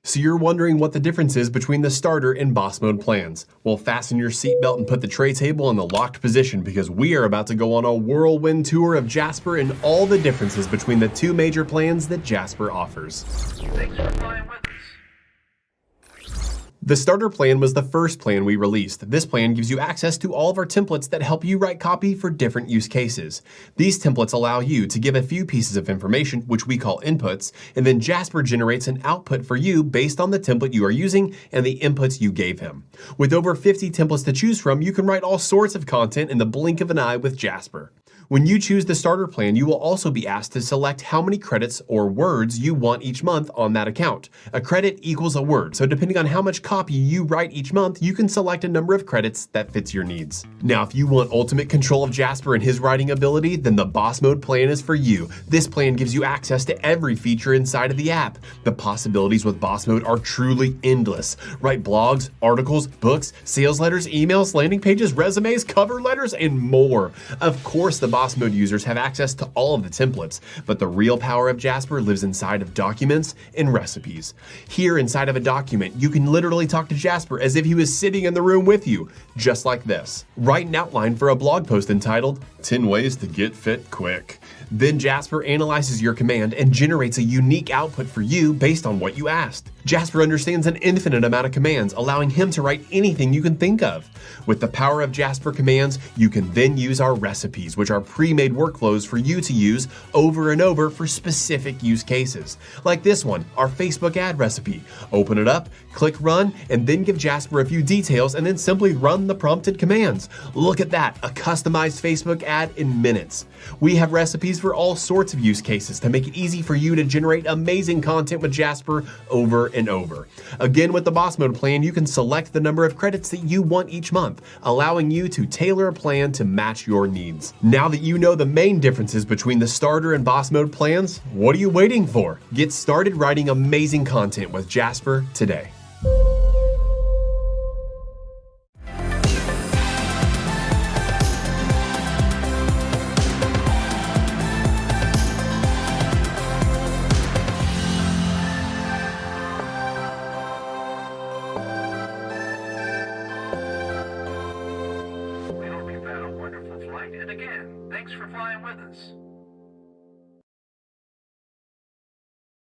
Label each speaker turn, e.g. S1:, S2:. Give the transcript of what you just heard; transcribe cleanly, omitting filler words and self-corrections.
S1: So you're wondering what the difference is between the starter and boss mode plans. Well, fasten your seatbelt and put the tray table in the locked position because we are about to go on a whirlwind tour of Jasper and all the differences between the two major plans that Jasper offers.
S2: Thanks for flying with us.
S1: The starter plan was the first plan we released. This plan gives you access to all of our templates that help you write copy for different use cases. These templates allow you to give a few pieces of information, which we call inputs, and then Jasper generates an output for you based on the template you are using and the inputs you gave him. With over 50 templates to choose from, you can write all sorts of content in the blink of an eye with Jasper. When you choose the starter plan, you will also be asked to select how many credits or words you want each month on that account. A credit equals a word, so depending on how much copy you write each month, you can select a number of credits that fits your needs. Now, if you want ultimate control of Jasper and his writing ability, then the boss mode plan is for you. This plan gives you access to every feature inside of the app. The possibilities with boss mode are truly endless. Write blogs, articles, books, sales letters, emails, landing pages, resumes, cover letters, and more. Of course, the boss mode users have access to all of the templates, but the real power of Jasper lives inside of documents and recipes. Here inside of a document, you can literally talk to Jasper as if he was sitting in the room with you, just like this. Write an outline for a blog post entitled 10 Ways to Get Fit Quick. Then Jasper analyzes your command and generates a unique output for you based on what you asked. Jasper understands an infinite amount of commands, allowing him to write anything you can think of. With the power of Jasper commands, you can then use our recipes, which are pre-made workflows for you to use over and over for specific use cases. Like this one, our Facebook ad recipe. Open it up, click run, and then give Jasper a few details and then simply run the prompted commands. Look at that, a customized Facebook ad in minutes. We have recipes for all sorts of use cases to make it easy for you to generate amazing content with Jasper over and over. Again, with the boss mode plan, you can select the number of credits that you want each month, allowing you to tailor a plan to match your needs. Now that you know the main differences between the starter and boss mode plans, what are you waiting for? Get started writing amazing content with Jasper today.
S2: We hope you've had a wonderful flight, and again, thanks for flying with us.